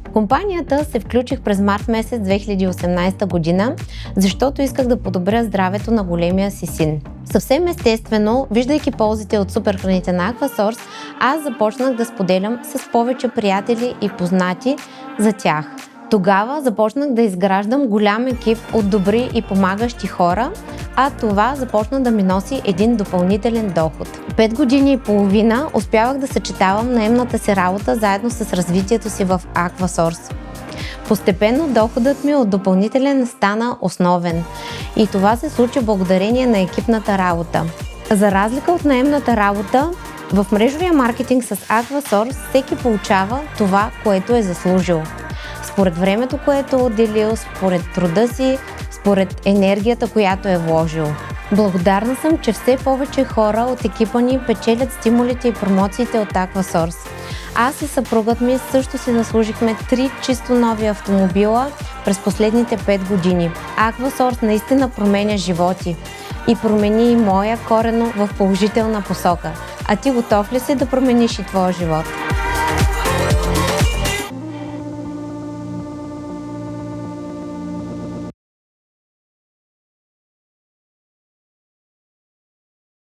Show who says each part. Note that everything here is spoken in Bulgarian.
Speaker 1: В компанията се включих през март месец 2018 година, защото исках да подобря здравето на големия си син. Съвсем естествено, виждайки ползите от суперхраните на Aquasource, аз започнах да споделям с повече приятели и познати за тях. Тогава започнах да изграждам голям екип от добри и помагащи хора, а това започна да ми носи един допълнителен доход. 5 години и половина успявах да съчетавам наемната си работа заедно с развитието си в Aquasource. Постепенно доходът ми от допълнителен стана основен и това се случи благодарение на екипната работа. За разлика от наемната работа, в мрежовия маркетинг с Aquasource всеки получава това, което е заслужил. Според времето, което е отделил, според труда си, според енергията, която е вложил. Благодарна съм, че все повече хора от екипа ни печелят стимулите и промоциите от Aquasource. Аз и съпругът ми също си заслужихме 3 чисто нови автомобила през последните 5 години. Aquasource наистина променя животи и промени и моя коренно в положителна посока. А ти готов ли си да промениш и твоя живот?